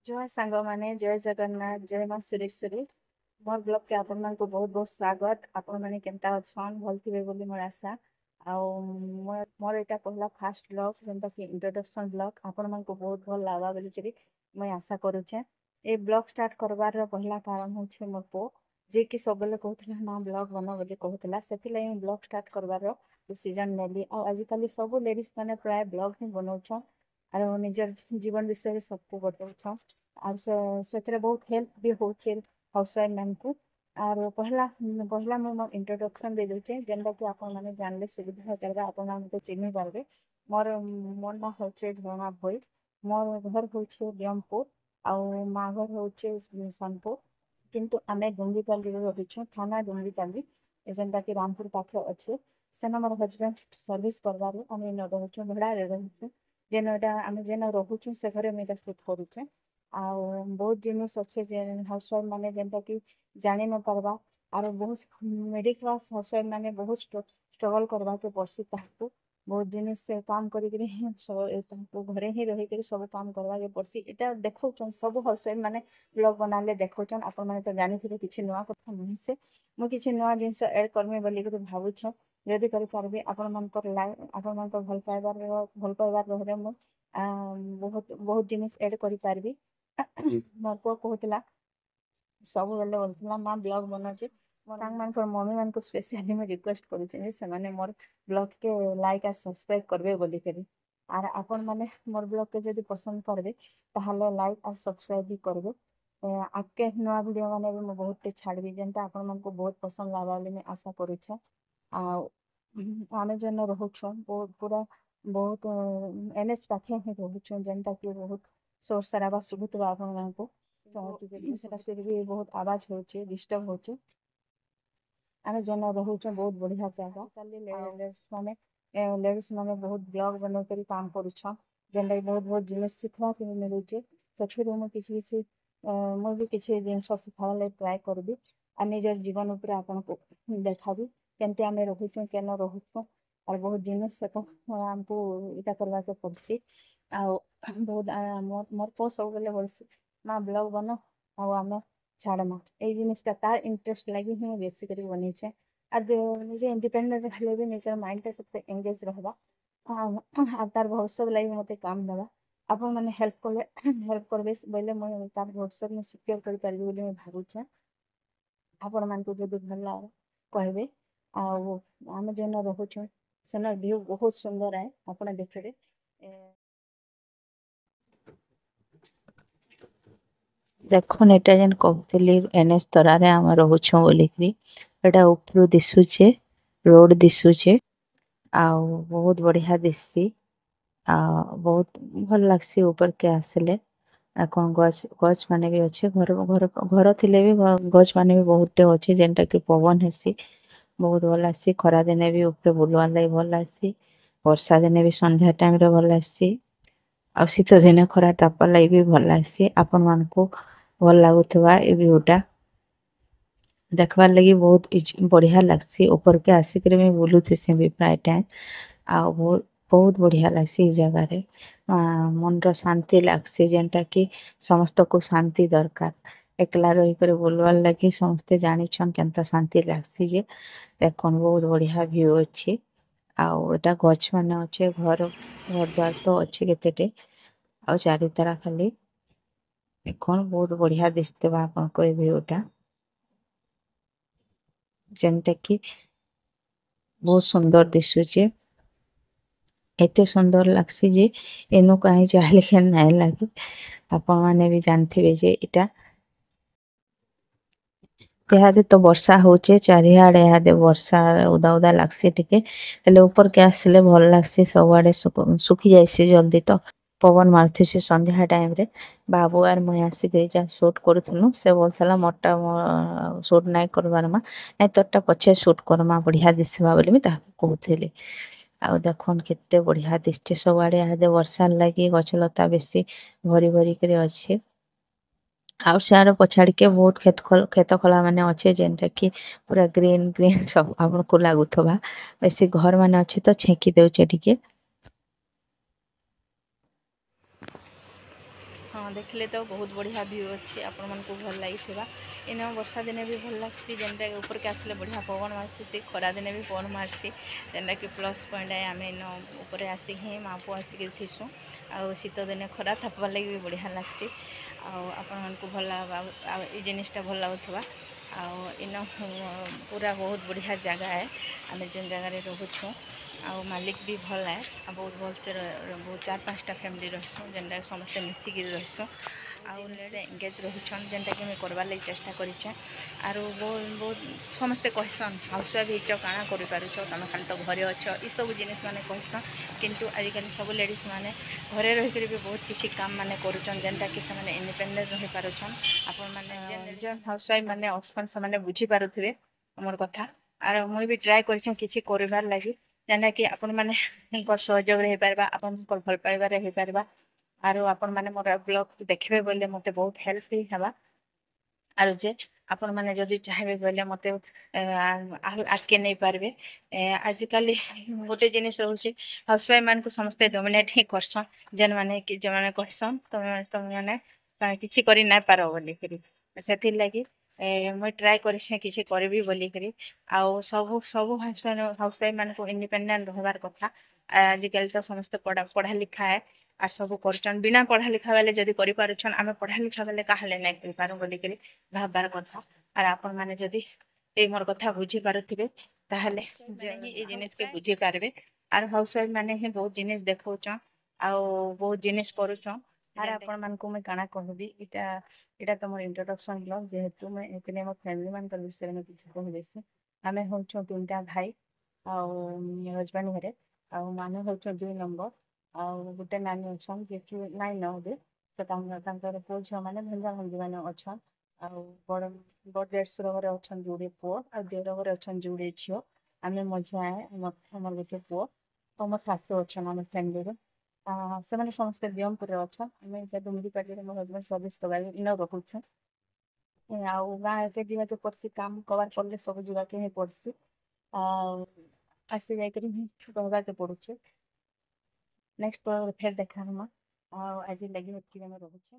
जय सांग माने जय जगन्नाथ जय मां सुरेश्वरी मोर ब्लॉग के आपण मानक बहुत बहुत स्वागत आपण माने केनता अछन भल थिबे बोली मोर आशा आउ मोर एटा कहला फास्ट ब्लॉग जेंता कि इंट्रोडक्शन ब्लॉग आपण मानक बहुत भल लागा बोली करी मैं आशा करूछे ए ब्लॉग स्टार्ट करबार रो पहला कारण होछे मोर पो जे कि सबले कहथला ना ब्लॉग बनो बोली कहथला सेति लाई ब्लॉग स्टार्ट करबार रो डिसीजन नेली आ आजिकली सब लेडीज माने प्राय ब्लॉग ही बनौछन आरो निजर जीवन विषय सबको बताउछन आब से बहुत हेल्प भी होचे हाउसवाइफ मान को आर पहला पहला मैं इंट्रोडक्शन दे दूचे जेनटा कि आपण माने जानले सुविधा करबा आपण हमको चिन्ह पारबे मोर मोर ना होचे झरना भोई मोर घर होचे ब्रह्मपुर आउ मा घर होचे सोनपुर किंतु आमे डुंगीपाली रे रहिछु थाना डुंगीपाली जेनटा कि रामपुर पाखे अच्छे सेना मोर हस्बैंड सर्विस करबारे आमे न रहछु भड़ा रे रहछु जेनटा आमे जेन रहछु से घरे में शूट करूचे आउ बहुत जिनिस अच्छे जे हाउसवाइफ माने जेनटा कि जानी न पारबा आरो बहुत मिडिल क्लास हाउसवाइफ माने बहुत स्ट्रगल करबा के पड़सी ताकू बहुत जिनिस से काम करी करी सब ताकू घरे ही रही करी सब काम करबा के पड़सी एटा देखौछन सब हाउसवाइफ माने ब्लॉग बनाले देखौछन आपण माने तो जानि थिबे किछि नवा कथा नहीं से मु किछि नवा जिनिस ऐड करमे बोली के भाबुछ जदि करि पारबे आपण मन पर लाइक आपण मन पर भल पाइबार रहरे मु बहुत बहुत जिनिस ऐड करि पारबी मोर पुआ कहूला सब बेले बोलूला माँ ब्लॉग बनाचे मम्मी मान को स्पेशली मैं रिक्वेस्ट करुचे से माने मोर ब्लॉग के लाइक और सब्सक्राइब करबे बोली करी आर आपण माने मोर ब्लॉग के जदि पसंद करबे ताहले लाइक और सब्सक्राइब भी करबे आके नवा वीडियो माने भी मैं बहुत छाड़बी जेनता आपण मान को बहुत पसंद लागा बोली मैं आशा करुचे आ आमे जन रहउछु बहुत पूरा बहुत एनएच पाखे ही रहउछु जेनता कि बहुत शोर शराबा सुबुतबा आपण मान को तो सेटा फिर भी बहुत आवाज होचे डिस्टर्ब होचे आमे जन रहउछु बहुत बढ़िया जगह खाली लेडीज माने बहुत ब्लॉग बनो करी काम करूछन जेनता कि बहुत बहुत जिनिस सिखवा के मिलुचे सचुर मु किछि किछि मु भी किछि जिनिस सिखावा ले ट्राई करबी आ निजर जीवन ऊपर आपण को देखाबी केनते आमे रहउछु केन रहउछु और बहुत जिनिस से हमको इटा करवा के पड़सी आ बहुत मोर मोर को सब बेले बोलसी माँ ब्लॉग बनो आ आमे छाड़मा ए जिनिसटा तार इंटरेस्ट लगी ही बेसी करी बनी छे आ निजे इंडिपेंडेंट रहले भी निजर माइंड टा सब एंगेज रहबा आ तार भविष्य लगी मते काम देबा आपण माने हेल्प करले हेल्प करबे बोले मैं तार भविष्य में सिक्योर कर पारबी बोली मैं भाबुछे आपण मान को जदि भल लागे कहबे आ आमे जेन रहउछु सेना व्यू बहुत सुंदर है आपण देखबे देखुन एटा जेन कहतली एनएस तरारे आम रहूछो बोलिकी एटा ऊपर दिशुचे रोड दिशुचे आ बहुत बढ़िया दिससी आ बहुत भल लागसी ऊपर के आसले कौन गछ गछ माने भी अच्छे घर घर घर थिले भी गछ माने भी बहुते अच्छे जेनटा कि पवन हेसी बहुत भल आसी खरा दिने भी ऊपर बुलवार लागि भल आसी वर्षा दिने भी संध्या टाइम रे भल आसी आ शीत दिने खरा ताप लागि भी भल आसी आपण मानको भल लागुथबा ए व्यूटा देखबार लगी बहुत बढ़िया लागसी ऊपर के आसिक में बुलुथे से भी प्राय टाइम आ बहुत बहुत बढ़िया लागसी जगह रे मन रो शांति लागसी जेनटा कि समस्त को शांति दरकार एकला रही कर बोलवार लगी समस्ते जानी छन केनता शांति लागसी जे देखन बहुत बढ़िया व्यू अछि आ एटा गछ माने अच्छे घर घर द्वार तो अच्छे केतेटे आ चारि तरह खाली देखन बहुत बढ़िया दिसते आपन को व्यूटा जेनटा कि बहुत सुंदर दिशुचे एते सुंदर लागसी जे एनु कहीं चाहले के नाय लागे आपण माने भी जानथिबे जे इटा इहादे तो वर्षा होचे चारिआडे इहादे वर्षा उदा उदा लागसी टिके हेले ऊपर के आसले भल लागसी सबआडे सुखी जायसी जल्दी तो पवन मारथुसी संध्या टाइम रे बाबू आर मैं आसी गई जा शूट करूथनु से बोलथला मोटा शूट नाय करबार मा नाय तोटा पछे शूट करमा बढ़िया दिसबा बोली मी ताको कहथेली आ देखन केते बढ़िया दिसचे सबआडे इहादे वर्षा लागी गछलता बेसी भरी भरी करे अच्छे आउ सार पछाड़ के बहुत खेत खला माने अच्छे जेनटा कि पूरा ग्रीन ग्रीन सब आपको लागुथबा बेसी घर माने अच्छे तो छेकी देउचे टिके देखले तो बहुत बढ़िया व्यू अच्छी आपण मन को भल लगी इन वर्षा दिने भी भल लगसी जेनटा ऊपर के आसले बढ़िया पवन मारसी खरा दिने भी पवन मारसी जेनटा कि प्लस पॉइंट है आम इन ऊपर आसिक ही मापू आसिक थीसु आ शीत दिने खरा थापबार लगे भी बढ़िया लगसी आपण मन को भल ये जिनटा भल लगुवा इन पूरा बहुत बढ़िया जगह है आम जेन जगार रोचु आ मालिक भी भल है बहुत भल से बहुत 4-5टा फैमिली रहीसु जेनटा समस्ते मिसिकी रहीसु एंगेज रोचन जेनटा कि मुझे करवार लगी चेष्टा करें आरो बहुत समस्ते कहसन हाउस वाइफ हो काଣା करें तुम खाली तो घरे अच्छ ये सब जिनिस मैंने कहसन किंतु आजिकल सब लेडीज मैंने घरे रहीकर भी बहुत किसी काम माने करुचन जेनटा कि से इंडिपेंडेंट रही पारुछन आपण माने जो हाउस वाइफ माने ऑप्शन से बुझी पारुथिबे मोर कथा आरो मुई भी ट्राई करिछन किछि करबार लागि जेनटा कि आपण माने सहयोग रही पारबा आपण भल पाइबार रही पारबा आरो आपण माने मोर ब्लॉग देखबे बोले मते बहुत हेल्प ही हवा आरो जे आपण माने जदि चाहेबे बोले मते आके नहीं पारबे आजिकल गोटे जिनिस रोचे हाउस वाइफ मान को समस्ते डोमिनेट ही करसन जेन माने कि जे माने कहसन तुम माने किछि करि ना पारो बोली करी सेति लागि मैं ट्राई करिछे किछि करबी बोली करी आउ सब सब हाउस वाइफ मान को इंडिपेंडेंट रहबार कथा आजिकल तो समस्त पढ़ा लिखा है आ सब करछन बिना पढ़ा लिखा वाले जदि करि पारुछन आमे पढ़ा लिखा वाले काहले नै करि पारू बोली करी भाबबार कथा आर आपण माने जदि ए मोर कथा बुझी पारुथिबे ताहले जे ए जिनिस के बुझी पारबे आर हाउस वाइफ माने ही बहुत जिनिस देखौछन आ बहुत जिनिस करूछन आर आपण मान को मैं काना कहबी इटा तो मोर इंट्रोडक्शन ब्लॉग जेहेतु मैं एतने मो फैमिली मान कर विषय में किछ कह देसी आमे होछो 3टा भाई आ हस्बैंड घरे आ माने होछो 2 नंबर आ गोटे नानी अच्छन जे कि नाइ न दे से तांकर पुओ झियो माने भंजा भंजी माने अच्छन आ बड़ बड़ देढ़शुर घरे अच्छन जोड़े पुओ आ देवर घरे अच्छन जोड़े झियो आमे मझिया है हमर गोटे पुओ और मोर सासु अच्छन हम फैमिली रे से माने समस्त ब्यामपुर अच्छन आमे जे डुमरी पाली रे मोर हस्बैंड सर्विस दबाई इन रखुछु आउ गाँ के जीवा के पड़सी काम कबार पड़ले सब जुगा के ही पड़सी आ आसी जाई करी रहबा के पड़ुछे नेक्स्ट पर फिर देखा हम आज लगी होती है मैं रोचे।